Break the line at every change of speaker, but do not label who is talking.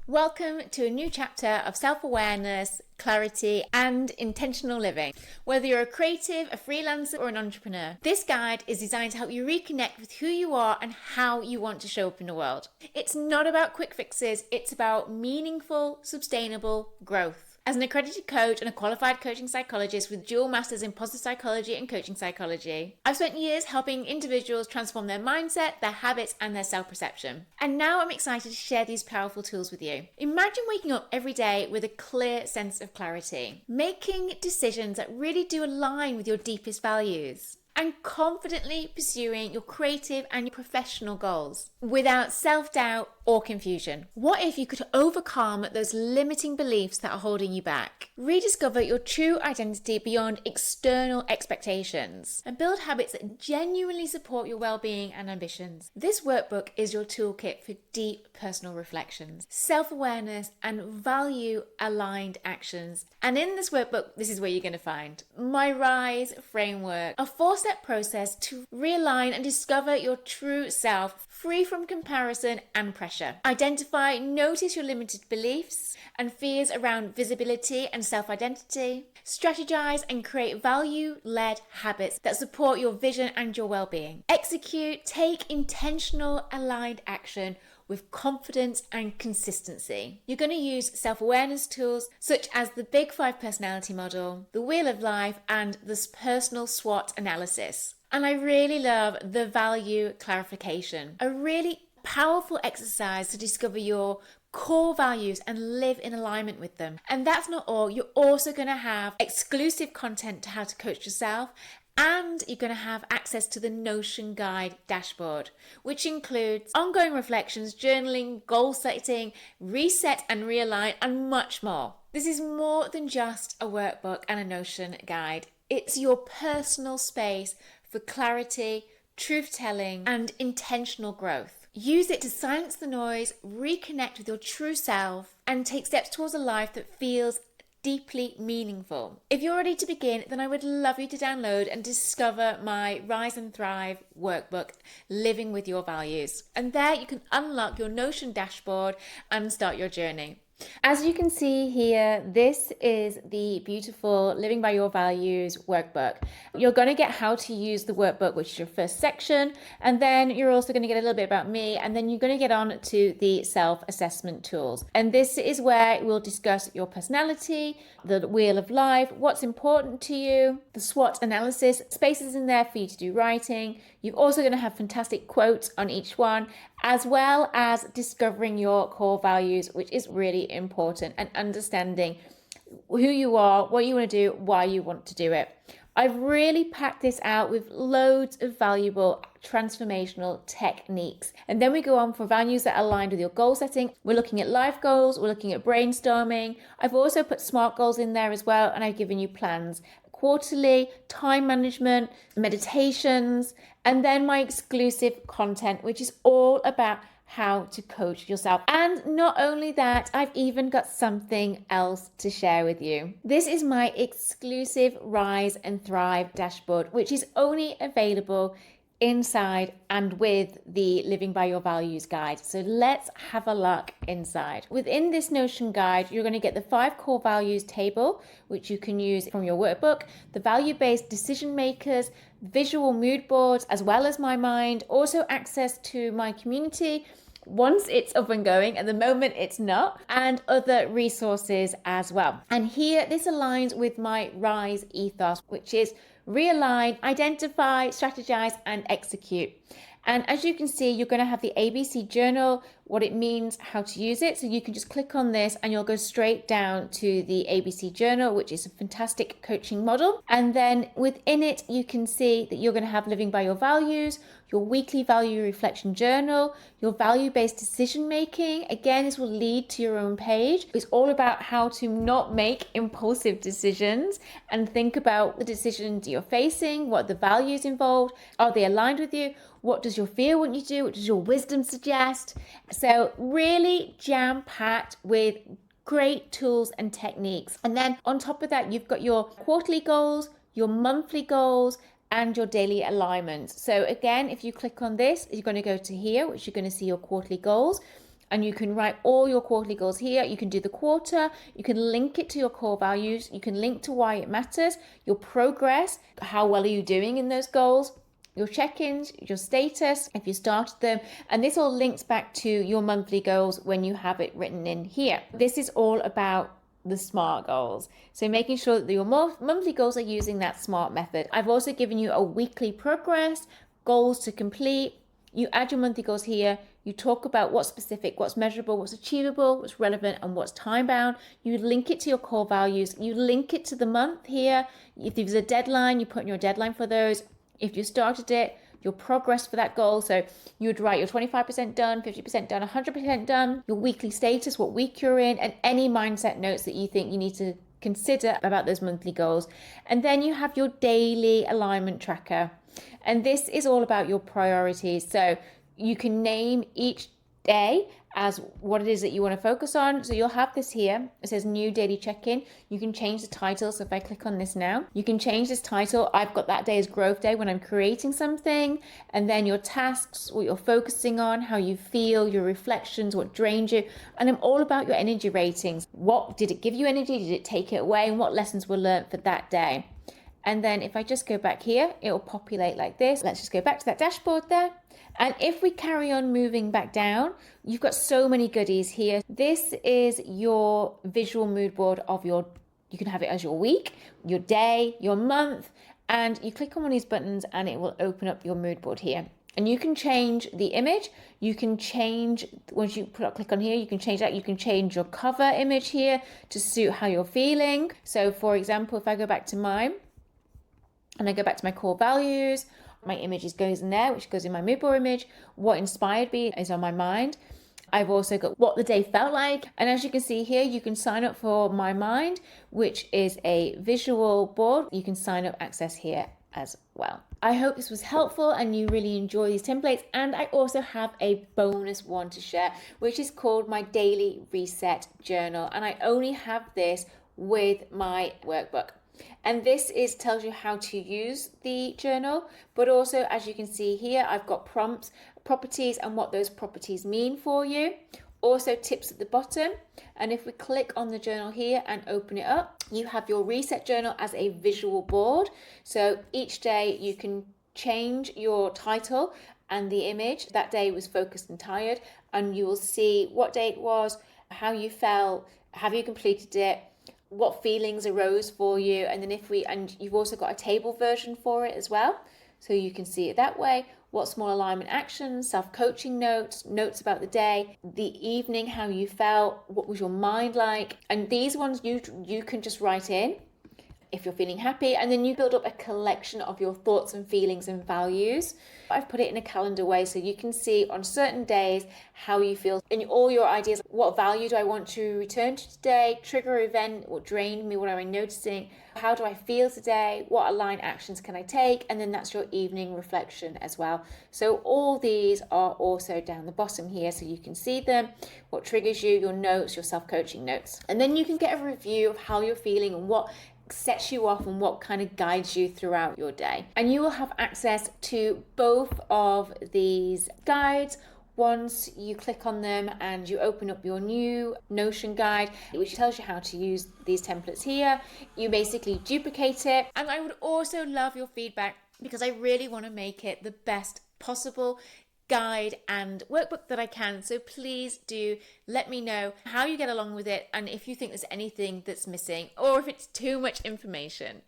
Welcome to a new chapter of self-awareness, clarity, and intentional living. Whether you're a creative, a freelancer, or an entrepreneur, this guide is designed to help you reconnect with who you are and how you want to show up in the world. It's not about quick fixes, it's about meaningful, sustainable growth. As an accredited coach and a qualified coaching psychologist with dual masters in positive psychology and coaching psychology, I've spent years helping individuals transform their mindset, their habits, and their self-perception. And now I'm excited to share these powerful tools with you. Imagine waking up every day with a clear sense of clarity, making decisions that really do align with your deepest values, and confidently pursuing your creative and your professional goals without self-doubt or confusion. What if you could overcome those limiting beliefs that are holding you back? Rediscover your true identity beyond external expectations and build habits that genuinely support your well-being and ambitions. This workbook is your toolkit for deep personal reflections, self-awareness, and value-aligned actions. And in this workbook, this is where you're going to find my RISE framework, a 4-step process to realign and discover your true self, free from comparison and pressure. Identify, notice your limited beliefs and fears around visibility and self-identity. Strategize and create value-led habits that support your vision and your well-being. Execute, take intentional, aligned action with confidence and consistency. You're going to use self-awareness tools such as the Big 5 personality model, the Wheel of Life, and this personal SWOT analysis. And I really love the value clarification, a really powerful exercise to discover your core values and live in alignment with them. And that's not all. You're also going to have exclusive content to how to coach yourself, and you're going to have access to the Notion Guide dashboard, which includes ongoing reflections, journaling, goal setting, reset and realign, and much more. This is more than just a workbook and a Notion guide. It's your personal space for clarity, truth-telling, and intentional growth. Use it to silence the noise, reconnect with your true self, and take steps towards a life that feels deeply meaningful. If you're ready to begin, then I would love you to download and discover my Rise and Thrive workbook, Living with Your Values. And there you can unlock your Notion dashboard and start your journey. As you can see here, this is the beautiful Living by Your Values workbook. You're going to get how to use the workbook, which is your first section, and then you're also going to get a little bit about me, and then you're going to get on to the self-assessment tools. And this is where we'll discuss your personality, the Wheel of Life, what's important to you, the SWOT analysis, spaces in there for you to do writing. You're also going to have fantastic quotes on each one, as well as discovering your core values, which is really important, and understanding who you are, what you want to do, why you want to do it. I've really packed this out with loads of valuable transformational techniques. And then we go on for values that are aligned with your goal setting. We're looking at life goals, we're looking at brainstorming. I've also put SMART goals in there as well, and I've given you plans. Quarterly, time management, meditations, and then my exclusive content, which is all about how to coach yourself. And not only that, I've even got something else to share with you. This is my exclusive Rise and Thrive dashboard, which is only available inside and with the Living by Your Values guide. So let's have a look inside. Within this Notion guide, you're going to get the 5 core values table, which you can use from your workbook, the value-based decision makers, visual mood boards, as well as my mind, also access to my community once it's up and going. At the moment it's not, and other resources as well. And here, this aligns with my RISE ethos, which is realign, identify, strategize, and execute. And as you can see, you're going to have the ABC journal, what it means, how to use it. So you can just click on this and you'll go straight down to the ABC journal, which is a fantastic coaching model. And then within it, you can see that you're going to have Living by Your Values, your weekly value reflection journal, your value-based decision making. Again, this will lead to your own page. It's all about how to not make impulsive decisions and think about the decisions you're facing, what the values involved, are they aligned with you? What does your fear want you to do? What does your wisdom suggest? So really jam-packed with great tools and techniques. And then on top of that, you've got your quarterly goals, your monthly goals, and your daily alignments. So again, if you click on this, you're going to go to here, which you're going to see your quarterly goals. and you can write all your quarterly goals here. You can do the quarter, you can link it to your core values, you can link to why it matters, your progress, how well are you doing in those goals, your check-ins, your status, if you started them, and this all links back to your monthly goals when you have it written in here. This is all about the SMART goals. So making sure that your monthly goals are using that SMART method. I've also given you a weekly progress, goals to complete. You add your monthly goals here. You talk about what's specific, what's measurable, what's achievable, what's relevant, and what's time bound. You link it to your core values. You link it to the month here. If there's a deadline, you put in your deadline for those. If you started it, your progress for that goal. So you would write your 25% done, 50% done, 100% done, your weekly status, what week you're in, and any mindset notes that you think you need to consider about those monthly goals. And then you have your daily alignment tracker. And this is all about your priorities. So you can name each day as what it is that you want to focus on. So you'll have this here. It says new daily check-in. You can change the title. So if I click on this now, you can change this title. I've got that day as growth day when I'm creating something. And then your tasks, what you're focusing on, how you feel, your reflections, what drains you. And I'm all about your energy ratings. What did it give you energy? Did it take it away? And what lessons were learned for that day? And then if I just go back here, it will populate like this. Let's just go back to that dashboard there. And if we carry on moving back down, you've got so many goodies here. This is your visual mood board of you can have it as your week, your day, your month, and you click on one of these buttons and it will open up your mood board here. And you can change the image. You can change, once you click on here, you can change that. You can change your cover image here to suit how you're feeling. So for example, if I go back to mine, and I go back to my core values, my images goes in there, which goes in my mood board image. What inspired me is on my mind. I've also got what the day felt like. And as you can see here, you can sign up for My Mind, which is a visual board. You can sign up access here as well. I hope this was helpful and you really enjoy these templates. And I also have a bonus one to share, which is called my Daily Reset Journal. And I only have this with my workbook. And this tells you how to use the journal, but also, as you can see here, I've got prompts, properties, and what those properties mean for you. Also tips at the bottom. And if we click on the journal here and open it up, you have your reset journal as a visual board. So each day you can change your title and the image. That day was focused and tired, and you will see what day it was, how you felt, have you completed it, what feelings arose for you, and then and you've also got a table version for it as well, so you can see it that way. What small alignment actions, self-coaching notes, notes about the day, the evening, how you felt, what was your mind like, and these ones you can just write in if you're feeling happy, and then you build up a collection of your thoughts and feelings and values. I've put it in a calendar way so you can see on certain days how you feel and all your ideas. What value do I want to return to today? Trigger event, what drained me, what am I noticing? How do I feel today? What aligned actions can I take? And then that's your evening reflection as well. So all these are also down the bottom here so you can see them, what triggers you, your notes, your self-coaching notes. And then you can get a review of how you're feeling and what sets you off and what kind of guides you throughout your day. And you will have access to both of these guides once you click on them and you open up your new Notion guide, which tells you how to use these templates here. You basically duplicate it. And I would also love your feedback because I really want to make it the best possible guide and workbook that I can. So please do let me know how you get along with it and if you think there's anything that's missing or if it's too much information.